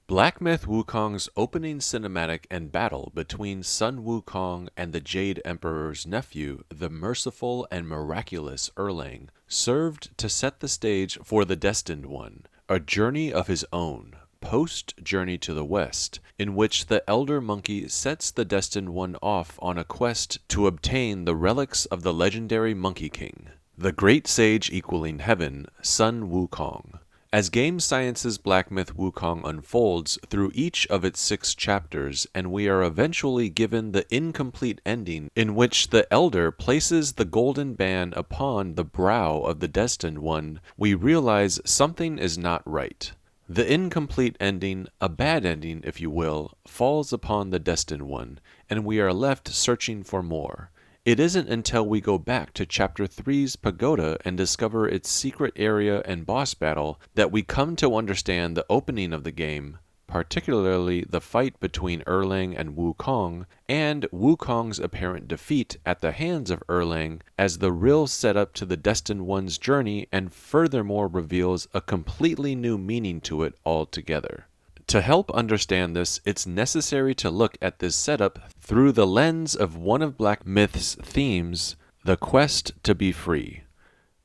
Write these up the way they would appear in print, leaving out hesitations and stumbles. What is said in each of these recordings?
Black Myth Wukong's opening cinematic and battle between Sun Wukong and the Jade Emperor's nephew, the merciful and miraculous Erlang, served to set the stage for the Destined One, a journey of his own, post-Journey to the West, in which the Elder Monkey sets the Destined One off on a quest to obtain the relics of the legendary Monkey King, the great sage equaling heaven, Sun Wukong. As Game Science's Black Myth Wukong unfolds through each of its 6 chapters, and we are eventually given the incomplete ending in which the Elder places the golden band upon the brow of the Destined One, we realize something is not right. The incomplete ending, a bad ending if you will, falls upon the Destined One, and we are left searching for more. It isn't until we go back to Chapter 3's Pagoda and discover its secret area and boss battle that we come to understand the opening of the game, particularly the fight between Erlang and Wukong, and Wukong's apparent defeat at the hands of Erlang as the real setup to the Destined One's journey and furthermore reveals a completely new meaning to it altogether. To help understand this, it's necessary to look at this setup through the lens of one of Black Myth's themes, the quest to be free.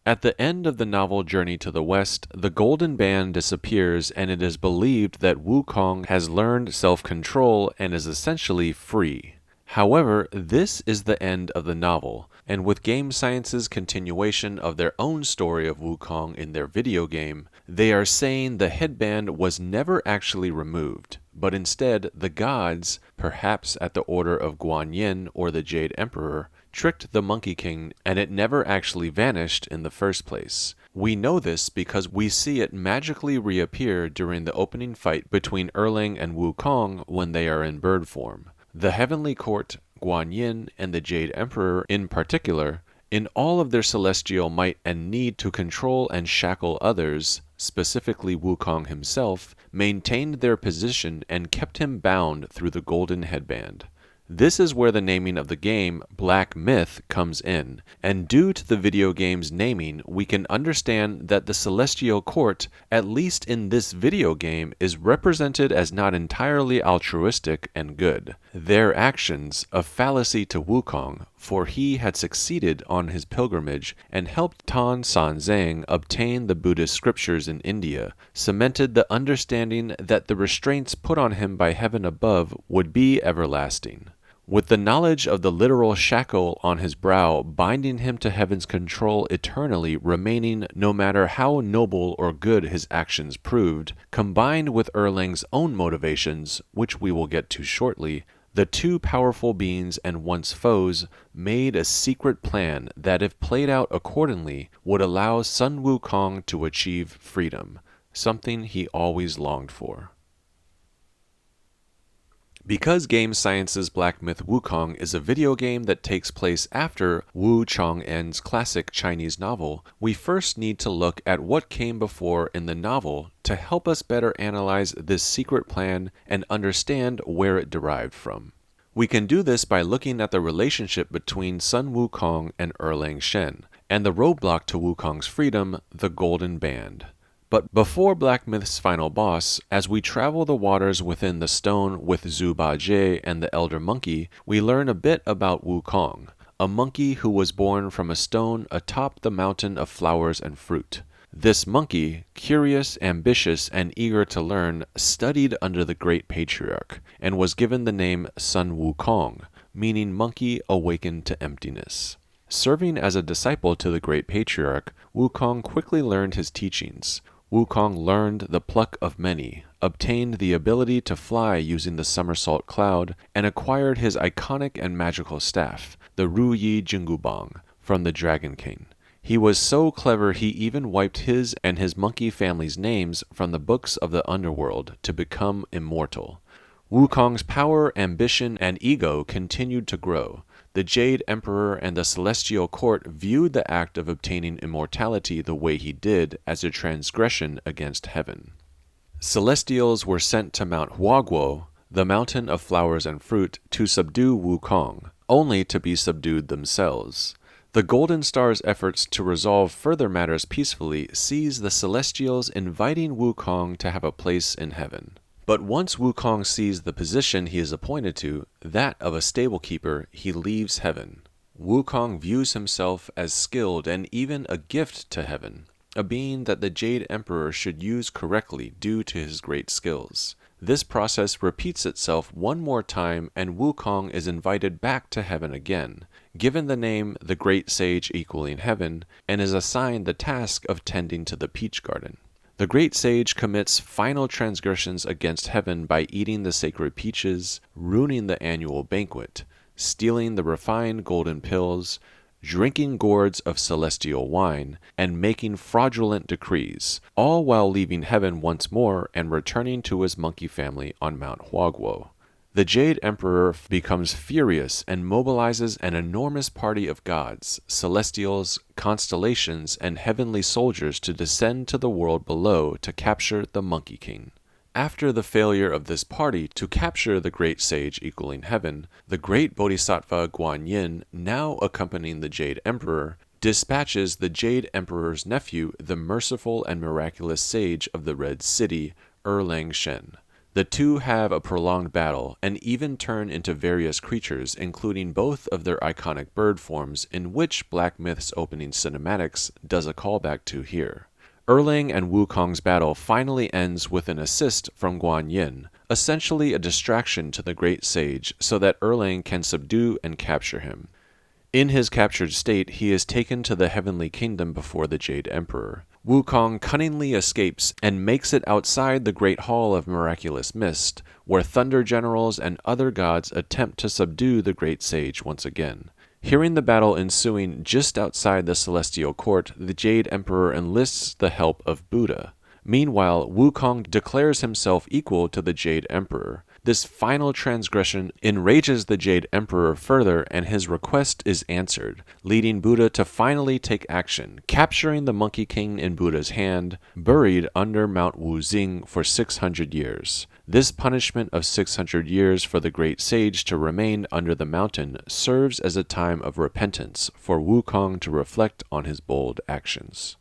At the end of the novel Journey to the West, the Golden Band disappears and it is believed that Wukong has learned self-control and is essentially free. However, this is the end of the novel, and with Game Science's continuation of their own story of Wukong in their video game, they are saying the headband was never actually removed, but instead the gods, perhaps at the order of Guan Yin or the Jade Emperor, tricked the Monkey King and it never actually vanished in the first place. We know this because we see it magically reappear during the opening fight between Erlang and Wukong when they are in bird form. The Heavenly Court, Guan Yin, and the Jade Emperor in particular, in all of their celestial might and need to control and shackle others, specifically Wukong himself, maintained their position and kept him bound through the golden headband. This is where the naming of the game, Black Myth, comes in, and due to the video game's naming, we can understand that the Celestial Court, at least in this video game, is represented as not entirely altruistic and good. Their actions, a fallacy to Wukong, for he had succeeded on his pilgrimage and helped Tan San Zhang obtain the Buddhist scriptures in India, cemented the understanding that the restraints put on him by heaven above would be everlasting. With the knowledge of the literal shackle on his brow binding him to heaven's control eternally remaining no matter how noble or good his actions proved, combined with Erlang's own motivations, which we will get to shortly, the two powerful beings and once foes made a secret plan that if played out accordingly would allow Sun Wukong to achieve freedom, something he always longed for. Because Game Science's Black Myth Wukong is a video game that takes place after Wu Chang'en's classic Chinese novel, we first need to look at what came before in the novel to help us better analyze this secret plan and understand where it derived from. We can do this by looking at the relationship between Sun Wukong and Erlang Shen, and the roadblock to Wukong's freedom, the Golden Band. But before Black Myth's final boss, as we travel the waters within the stone with Zhu Bajie and the Elder Monkey, we learn a bit about Wukong, a monkey who was born from a stone atop the mountain of flowers and fruit. This monkey, curious, ambitious, and eager to learn, studied under the Great Patriarch, and was given the name Sun Wukong, meaning monkey awakened to emptiness. Serving as a disciple to the Great Patriarch, Wukong quickly learned his teachings. Wukong learned the pluck of many, obtained the ability to fly using the somersault cloud, and acquired his iconic and magical staff, the Ruyi Jingubang, from the Dragon King. He was so clever he even wiped his and his monkey family's names from the books of the underworld to become immortal. Wukong's power, ambition, and ego continued to grow. The Jade Emperor and the Celestial Court viewed the act of obtaining immortality the way he did as a transgression against heaven. Celestials were sent to Mount Huaguo, the mountain of flowers and fruit, to subdue Wukong, only to be subdued themselves. The Golden Star's efforts to resolve further matters peacefully sees the Celestials inviting Wukong to have a place in heaven. But once Wukong sees the position he is appointed to, that of a stable keeper, he leaves heaven. Wukong views himself as skilled and even a gift to heaven, a being that the Jade Emperor should use correctly due to his great skills. This process repeats itself one more time, and Wukong is invited back to heaven again, given the name the Great Sage equaling heaven, and is assigned the task of tending to the peach garden. The Great Sage commits final transgressions against heaven by eating the sacred peaches, ruining the annual banquet, stealing the refined golden pills, drinking gourds of celestial wine, and making fraudulent decrees, all while leaving heaven once more and returning to his monkey family on Mount Huaguo. The Jade Emperor becomes furious and mobilizes an enormous party of gods, celestials, constellations, and heavenly soldiers to descend to the world below to capture the Monkey King. After the failure of this party to capture the Great Sage equaling heaven, the great Bodhisattva Guanyin, now accompanying the Jade Emperor, dispatches the Jade Emperor's nephew, the merciful and miraculous sage of the Red City, Erlang Shen. The two have a prolonged battle and even turn into various creatures, including both of their iconic bird forms, in which Black Myth's opening cinematics does a callback to here. Erlang and Wukong's battle finally ends with an assist from Guanyin, essentially a distraction to the Great Sage so that Erlang can subdue and capture him. In his captured state, he is taken to the heavenly kingdom before the Jade Emperor. Wukong cunningly escapes and makes it outside the Great Hall of Miraculous Mist, where thunder generals and other gods attempt to subdue the Great Sage once again. Hearing the battle ensuing just outside the Celestial Court, the Jade Emperor enlists the help of Buddha. Meanwhile, Wukong declares himself equal to the Jade Emperor. This final transgression enrages the Jade Emperor further, and his request is answered, leading Buddha to finally take action, capturing the Monkey King in Buddha's hand, buried under Mount Wuzing for 600 years. This punishment of 600 years for the Great Sage to remain under the mountain serves as a time of repentance for Wukong to reflect on his bold actions.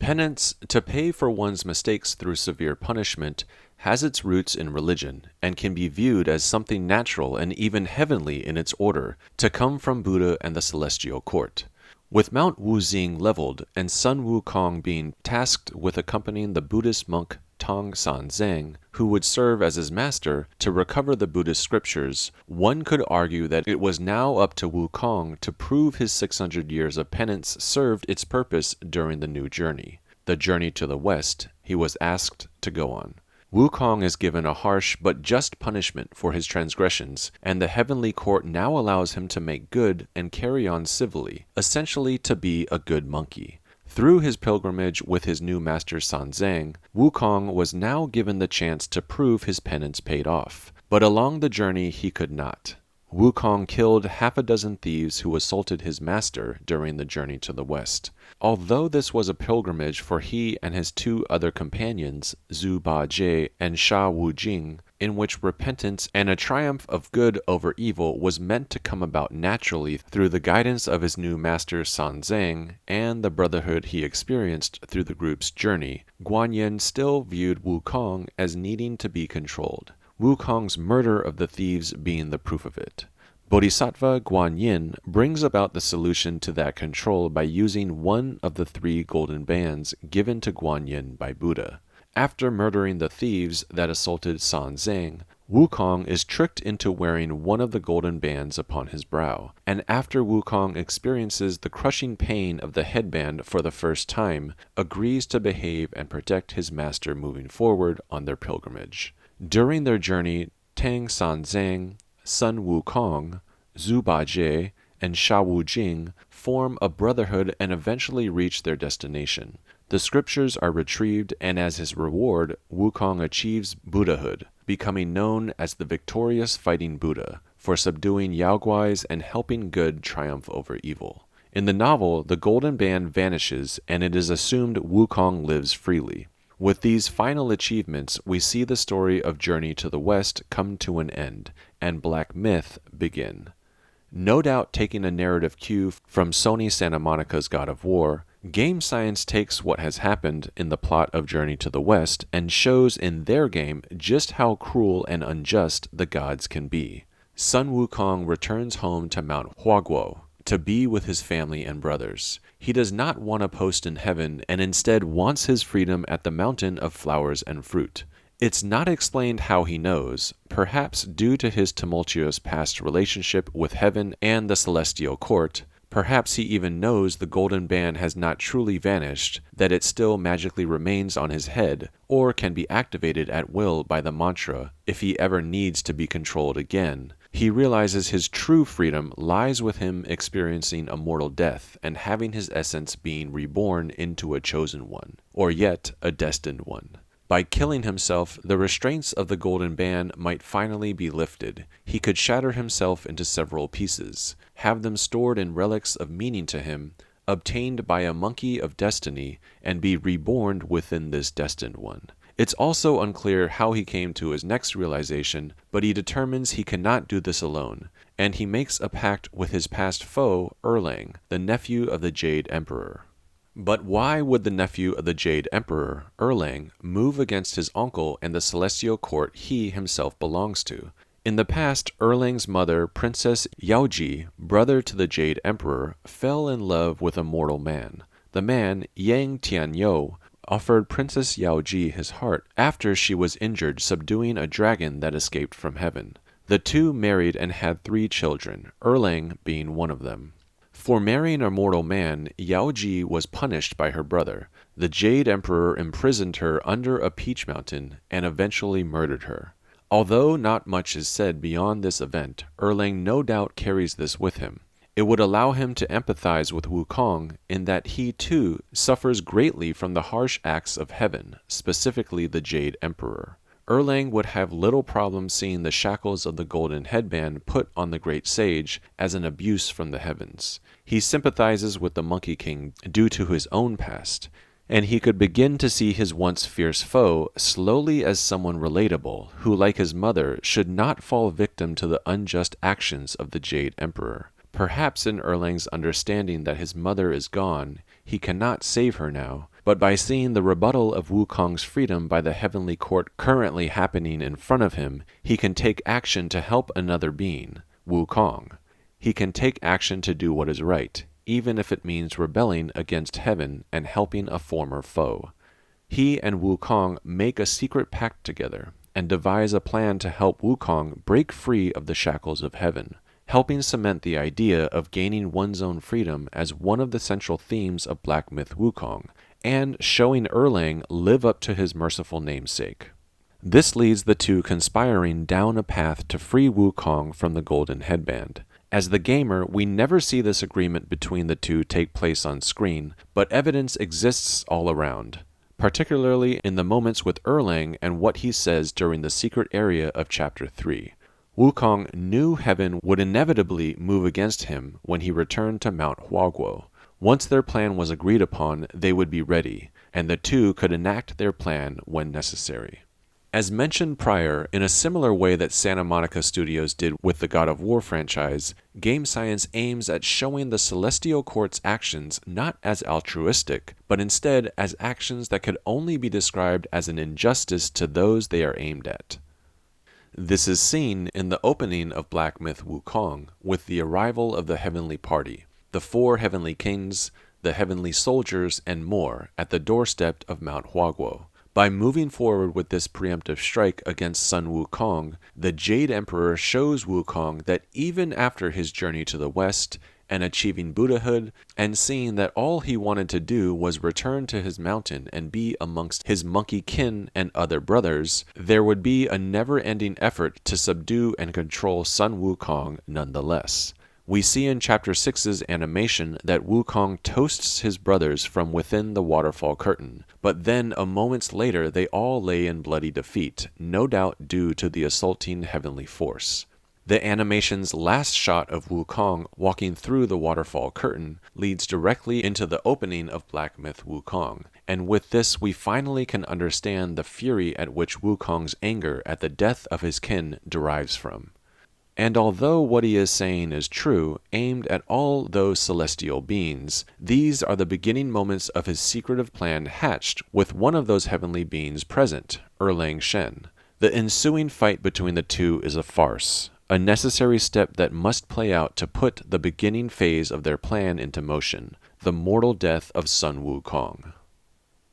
Penance, to pay for one's mistakes through severe punishment, has its roots in religion, and can be viewed as something natural and even heavenly in its order, to come from Buddha and the Celestial Court. With Mount Wuzing leveled, and Sun Wukong being tasked with accompanying the Buddhist monk Tong San Zhang, who would serve as his master, to recover the Buddhist scriptures, one could argue that it was now up to Wukong to prove his 600 years of penance served its purpose during the new journey, the journey to the west he was asked to go on. Wukong is given a harsh but just punishment for his transgressions, and the heavenly court now allows him to make good and carry on civilly, essentially to be a good monkey. Through his pilgrimage with his new master San Zhang, Wukong was now given the chance to prove his penance paid off. But along the journey he could not. Wukong killed half a dozen thieves who assaulted his master during the journey to the west. Although this was a pilgrimage for he and his two other companions, Zhu Bajie and Sha Wujing, in which repentance and a triumph of good over evil was meant to come about naturally through the guidance of his new master San Zhang and the brotherhood he experienced through the group's journey, Guanyin still viewed Wukong as needing to be controlled, Wukong's murder of the thieves being the proof of it. Bodhisattva Guanyin brings about the solution to that control by using one of the 3 golden bands given to Guanyin by Buddha. After murdering the thieves that assaulted San Zhang, Wukong is tricked into wearing one of the golden bands upon his brow, and after Wukong experiences the crushing pain of the headband for the first time, agrees to behave and protect his master moving forward on their pilgrimage. During their journey, Tang San Zhang, Sun Wukong, Zhu Bajie, and Sha Wujing form a brotherhood and eventually reach their destination. The scriptures are retrieved, and as his reward, Wukong achieves Buddhahood, becoming known as the victorious fighting Buddha, for subduing Yaoguais and helping good triumph over evil. In the novel, the golden band vanishes, and it is assumed Wukong lives freely. With these final achievements, we see the story of Journey to the West come to an end, and Black Myth begin. No doubt taking a narrative cue from Sony Santa Monica's God of War, Game Science takes what has happened in the plot of Journey to the West and shows in their game just how cruel and unjust the gods can be. Sun Wukong returns home to Mount Huaguo to be with his family and brothers. He does not want a post in heaven and instead wants his freedom at the mountain of flowers and fruit. It's not explained how he knows, perhaps due to his tumultuous past relationship with heaven and the celestial court. Perhaps he even knows the golden band has not truly vanished, that it still magically remains on his head, or can be activated at will by the mantra if he ever needs to be controlled again. He realizes his true freedom lies with him experiencing a mortal death and having his essence being reborn into a chosen one, or yet a destined one. By killing himself, the restraints of the golden band might finally be lifted. He could shatter himself into several pieces, have them stored in relics of meaning to him, obtained by a monkey of destiny, and be reborn within this destined one. It's also unclear how he came to his next realization, but he determines he cannot do this alone, and he makes a pact with his past foe, Erlang, the nephew of the Jade Emperor. But why would the nephew of the Jade Emperor, Erlang, move against his uncle and the celestial court he himself belongs to? In the past, Erlang's mother, Princess Yaoji, brother to the Jade Emperor, fell in love with a mortal man. The man, Yang Tianyou, offered Princess Yaoji his heart after she was injured subduing a dragon that escaped from heaven. The two married and had 3 children, Erlang being one of them. For marrying a mortal man, Yaoji was punished by her brother. The Jade Emperor imprisoned her under a peach mountain and eventually murdered her. Although not much is said beyond this event, Erlang no doubt carries this with him. It would allow him to empathize with Wukong in that he too suffers greatly from the harsh acts of heaven, specifically the Jade Emperor. Erlang would have little problem seeing the shackles of the golden headband put on the great sage as an abuse from the heavens. He sympathizes with the Monkey King due to his own past, and he could begin to see his once fierce foe slowly as someone relatable, who, like his mother, should not fall victim to the unjust actions of the Jade Emperor. Perhaps in Erlang's understanding that his mother is gone, he cannot save her now, but by seeing the rebuttal of Wukong's freedom by the heavenly court currently happening in front of him, he can take action to help another being, Wukong. He can take action to do what is right, even if it means rebelling against heaven and helping a former foe. He and Wukong make a secret pact together and devise a plan to help Wukong break free of the shackles of heaven, helping cement the idea of gaining one's own freedom as one of the central themes of Black Myth Wukong, and showing Erlang live up to his merciful namesake. This leads the two conspiring down a path to free Wukong from the golden headband. As the gamer, we never see this agreement between the two take place on screen, but evidence exists all around, particularly in the moments with Erlang and what he says during the secret area of Chapter 3. Wukong knew heaven would inevitably move against him when he returned to Mount Huaguo. Once their plan was agreed upon, they would be ready, and the two could enact their plan when necessary. As mentioned prior, in a similar way that Santa Monica Studios did with the God of War franchise, Game Science aims at showing the Celestial Court's actions not as altruistic, but instead as actions that could only be described as an injustice to those they are aimed at. This is seen in the opening of Black Myth Wukong, with the arrival of the Heavenly Party, the 4 Heavenly Kings, the Heavenly Soldiers, and more at the doorstep of Mount Huaguo. By moving forward with this preemptive strike against Sun Wukong, the Jade Emperor shows Wukong that even after his journey to the west and achieving Buddhahood, and seeing that all he wanted to do was return to his mountain and be amongst his monkey kin and other brothers, there would be a never-ending effort to subdue and control Sun Wukong nonetheless. We see in Chapter 6's animation that Wukong toasts his brothers from within the waterfall curtain, but then a moments later they all lay in bloody defeat, no doubt due to the assaulting heavenly force. The animation's last shot of Wukong walking through the waterfall curtain leads directly into the opening of Black Myth Wukong, and with this we finally can understand the fury at which Wukong's anger at the death of his kin derives from. And although what he is saying is true, aimed at all those celestial beings, these are the beginning moments of his secretive plan hatched with one of those heavenly beings present, Erlang Shen. The ensuing fight between the two is a farce, a necessary step that must play out to put the beginning phase of their plan into motion, the mortal death of Sun Wukong.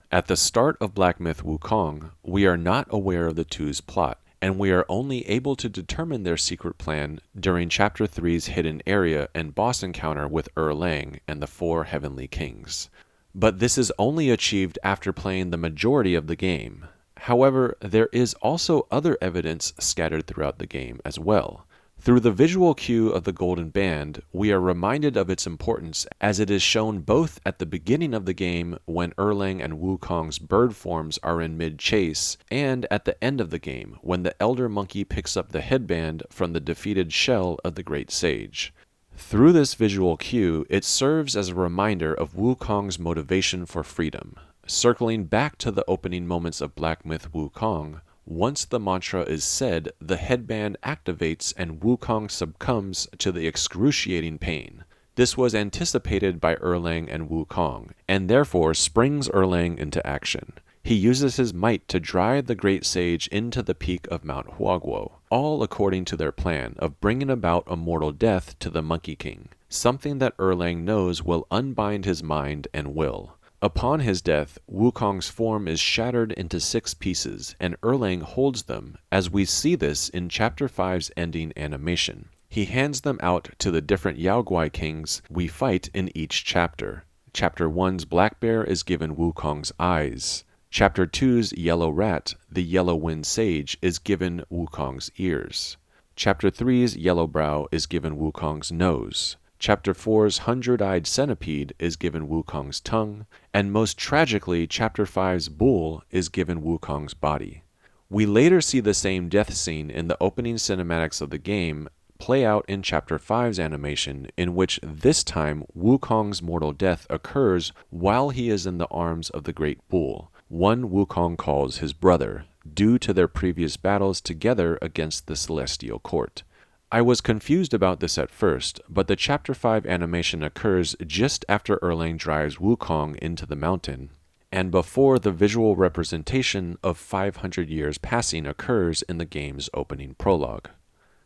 At the start of Black Myth Wukong, we are not aware of the two's plot, and we are only able to determine their secret plan during Chapter 3's hidden area and boss encounter with Erlang and the four heavenly kings. But this is only achieved after playing the majority of the game. However, there is also other evidence scattered throughout the game as well. Through the visual cue of the golden band, we are reminded of its importance as it is shown both at the beginning of the game when Erlang and Wukong's bird forms are in mid-chase, and at the end of the game when the elder monkey picks up the headband from the defeated shell of the great sage. Through this visual cue, it serves as a reminder of Wukong's motivation for freedom. Circling back to the opening moments of Black Myth Wukong, once the mantra is said, the headband activates and Wukong succumbs to the excruciating pain. This was anticipated by Erlang and Wukong, and therefore springs Erlang into action. He uses his might to drive the great sage into the peak of Mount Huaguo, all according to their plan of bringing about a mortal death to the Monkey King, something that Erlang knows will unbind his mind and will. Upon his death, Wukong's form is shattered into 6 pieces, and Erlang holds them, as we see this in Chapter 5's ending animation. He hands them out to the different Yaoguai kings we fight in each chapter. Chapter 1's Black Bear is given Wukong's eyes. Chapter 2's Yellow Rat, the Yellow Wind Sage, is given Wukong's ears. Chapter 3's Yellow Brow is given Wukong's nose. Chapter 4's Hundred-Eyed Centipede is given Wukong's tongue, and most tragically, Chapter 5's Bull is given Wukong's body. We later see the same death scene in the opening cinematics of the game play out in Chapter 5's animation, in which this time Wukong's mortal death occurs while he is in the arms of the Great Bull, one Wukong calls his brother, due to their previous battles together against the Celestial Court. I was confused about this at first, but the Chapter 5 animation occurs just after Erlang drives Wukong into the mountain, and before the visual representation of 500 years passing occurs in the game's opening prologue.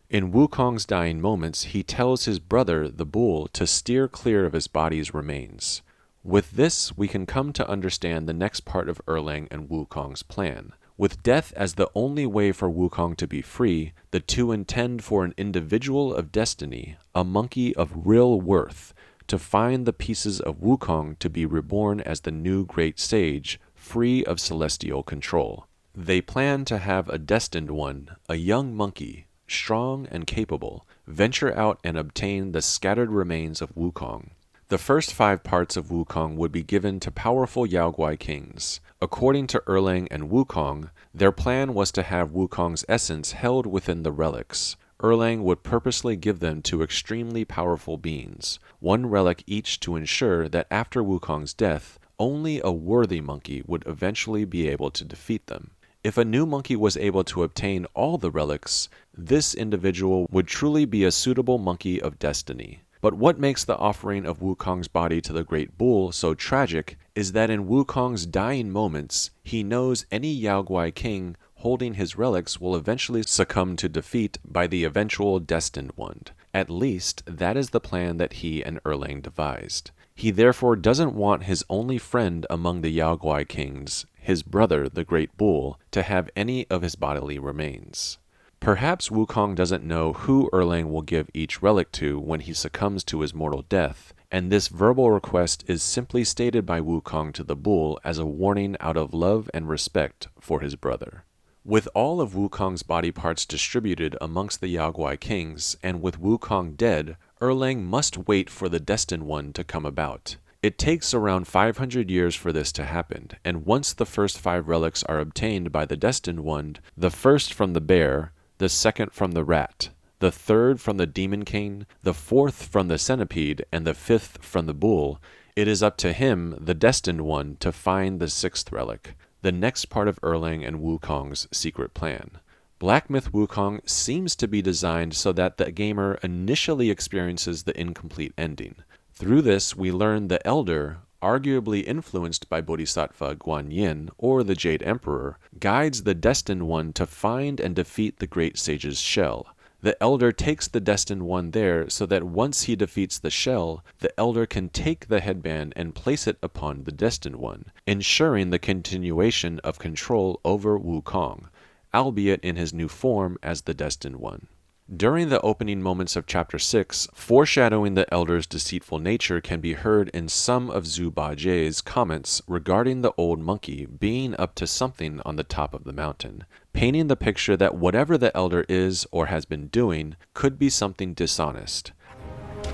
In Wukong's dying moments, he tells his brother, the bull, to steer clear of his body's remains. With this, we can come to understand the next part of Erlang and Wukong's plan. With death as the only way for Wukong to be free, the two intend for an individual of destiny, a monkey of real worth, to find the pieces of Wukong to be reborn as the new great sage, free of celestial control. They plan to have a destined one, a young monkey, strong and capable, venture out and obtain the scattered remains of Wukong. The first 5 parts of Wukong would be given to powerful Yaoguai kings. According to Erlang and Wukong, their plan was to have Wukong's essence held within the relics. Erlang would purposely give them to extremely powerful beings, 1 relic each to ensure that after Wukong's death, only a worthy monkey would eventually be able to defeat them. If a new monkey was able to obtain all the relics, this individual would truly be a suitable monkey of destiny. But what makes the offering of Wukong's body to the Great Bull so tragic is that in Wukong's dying moments, he knows any Yaoguai king holding his relics will eventually succumb to defeat by the eventual Destined One. At least, that is the plan that he and Erlang devised. He therefore doesn't want his only friend among the Yaoguai kings, his brother, the Great Bull, to have any of his bodily remains. Perhaps Wukong doesn't know who Erlang will give each relic to when he succumbs to his mortal death, and this verbal request is simply stated by Wukong to the bull as a warning out of love and respect for his brother. With all of Wukong's body parts distributed amongst the Yaoguai kings, and with Wukong dead, Erlang must wait for the Destined One to come about. It takes around 500 years for this to happen, and once the first 5 relics are obtained by the Destined One, the first from the bear, the second from the rat, the third from the demon king, the 4th from the centipede, and the 5th from the bull, it is up to him, the Destined One, to find the 6th relic, the next part of Erlang and Wukong's secret plan. Black Myth Wukong seems to be designed so that the gamer initially experiences the incomplete ending. Through this, we learn the Elder, arguably influenced by Bodhisattva Guanyin or the Jade Emperor, guides the Destined One to find and defeat the Great Sage's shell. The Elder takes the Destined One there so that once he defeats the shell, the Elder can take the headband and place it upon the Destined One, ensuring the continuation of control over Wukong, albeit in his new form as the Destined One. During the opening moments of Chapter 6, foreshadowing the Elder's deceitful nature can be heard in some of Zhu Bajie's comments regarding the old monkey being up to something on the top of the mountain, painting the picture that whatever the Elder is or has been doing could be something dishonest.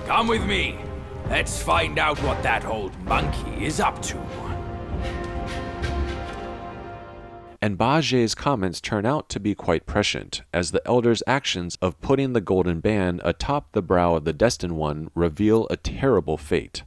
Come with me. Let's find out what that old monkey is up to. And Bajie's comments turn out to be quite prescient, as the Elder's actions of putting the golden band atop the brow of the Destined One reveal a terrible fate.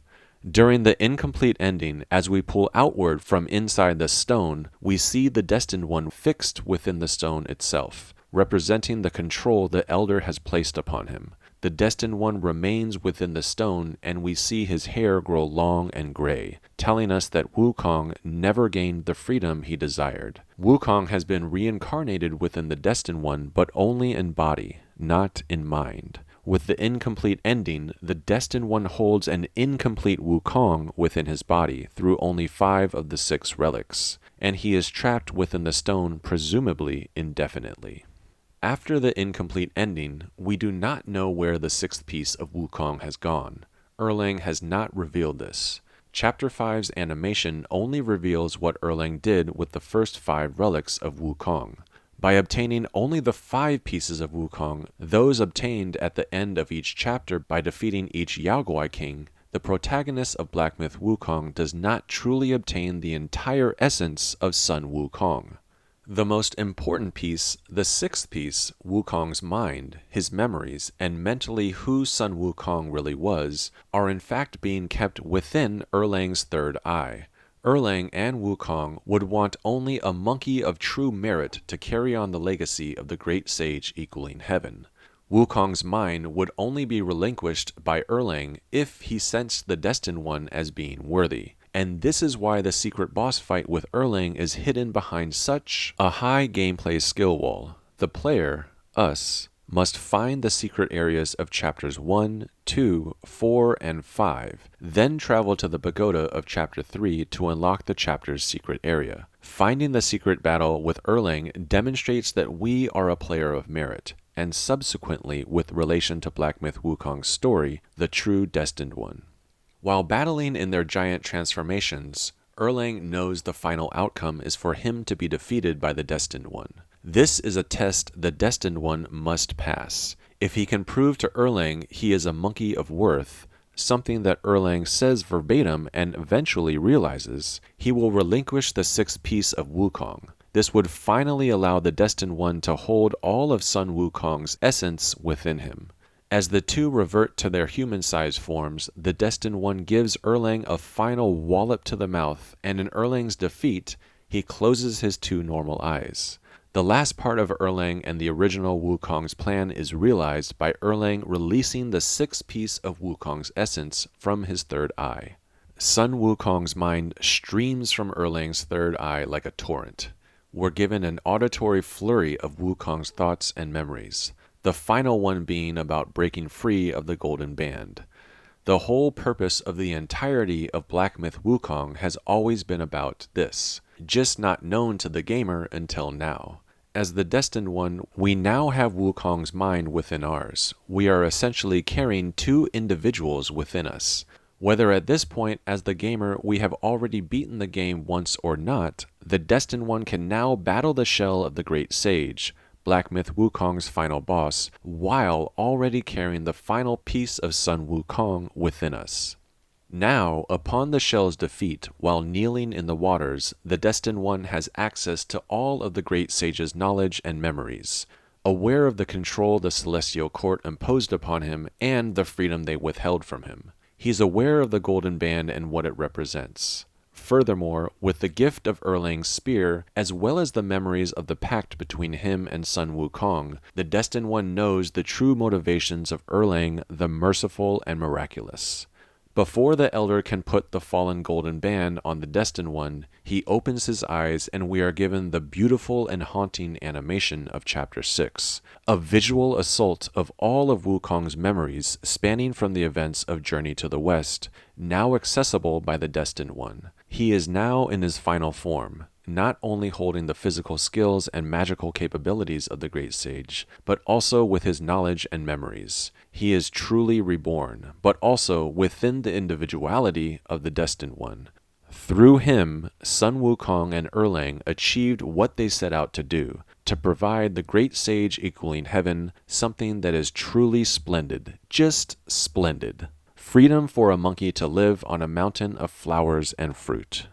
During the incomplete ending, as we pull outward from inside the stone, we see the Destined One fixed within the stone itself, representing the control the Elder has placed upon him. The Destined One remains within the stone, and we see his hair grow long and gray, telling us that Wukong never gained the freedom he desired. Wukong has been reincarnated within the Destined One, but only in body, not in mind. With the incomplete ending, the Destined One holds an incomplete Wukong within his body through only 5 of the 6 relics, and he is trapped within the stone presumably indefinitely. After the incomplete ending, we do not know where the 6th piece of Wukong has gone. Erlang has not revealed this. Chapter 5's animation only reveals what Erlang did with the first 5 relics of Wukong. By obtaining only the 5 pieces of Wukong, those obtained at the end of each chapter by defeating each Yaoguai king, the protagonist of Black Myth Wukong does not truly obtain the entire essence of Sun Wukong. The most important piece, the 6th piece, Wukong's mind, his memories, and mentally who Sun Wukong really was, are in fact being kept within Erlang's third eye. Erlang and Wukong would want only a monkey of true merit to carry on the legacy of the great sage equaling heaven. Wukong's mind would only be relinquished by Erlang if he sensed the Destined One as being worthy. And this is why the secret boss fight with Erlang is hidden behind such a high gameplay skill wall. The player, us, must find the secret areas of chapters 1, 2, 4, and 5, then travel to the pagoda of chapter 3 to unlock the chapter's secret area. Finding the secret battle with Erlang demonstrates that we are a player of merit, and subsequently, with relation to Black Myth Wukong's story, the true Destined One. While battling in their giant transformations, Erlang knows the final outcome is for him to be defeated by the Destined One. This is a test the Destined One must pass. If he can prove to Erlang he is a monkey of worth, something that Erlang says verbatim and eventually realizes, he will relinquish the 6th piece of Wukong. This would finally allow the Destined One to hold all of Sun Wukong's essence within him. As the two revert to their human-sized forms, the Destined One gives Erlang a final wallop to the mouth, and in Erlang's defeat, he closes his 2 normal eyes. The last part of Erlang and the original Wukong's plan is realized by Erlang releasing the 6th piece of Wukong's essence from his third eye. Sun Wukong's mind streams from Erlang's third eye like a torrent. We're given an auditory flurry of Wukong's thoughts and memories, the final one being about breaking free of the golden band. The whole purpose of the entirety of Black Myth Wukong has always been about this, just not known to the gamer until now. As the Destined One, we now have Wukong's mind within ours. We are essentially carrying 2 individuals within us. Whether at this point as the gamer we have already beaten the game once or not, the Destined One can now battle the shell of the Great Sage, Black Myth Wukong's final boss, while already carrying the final piece of Sun Wukong within us. Now, upon the shell's defeat, while kneeling in the waters, the Destined One has access to all of the Great Sage's knowledge and memories. Aware of the control the Celestial Court imposed upon him and the freedom they withheld from him, he's aware of the Golden Band and what it represents. Furthermore, with the gift of Erlang's spear, as well as the memories of the pact between him and Sun Wukong, the Destined One knows the true motivations of Erlang, the merciful and miraculous. Before the Elder can put the fallen golden band on the Destined One, he opens his eyes and we are given the beautiful and haunting animation of Chapter 6, a visual assault of all of Wukong's memories spanning from the events of Journey to the West, now accessible by the Destined One. He is now in his final form, not only holding the physical skills and magical capabilities of the Great Sage, but also with his knowledge and memories. He is truly reborn, but also within the individuality of the Destined One. Through him, Sun Wukong and Erlang achieved what they set out to do, to provide the Great Sage equaling heaven, something that is truly splendid, just splendid. Freedom for a monkey to live on a mountain of flowers and fruit.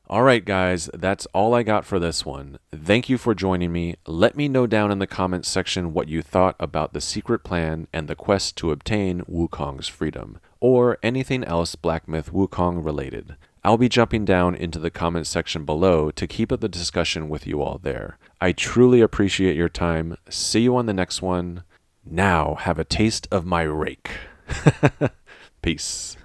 Alright guys, that's all I got for this one. Thank you for joining me. Let me know down in the comments section what you thought about the secret plan and the quest to obtain Wukong's freedom, or anything else Black Myth Wukong related. I'll be jumping down into the comments section below to keep up the discussion with you all there. I truly appreciate your time. See you on the next one. Now have a taste of my rake. Peace.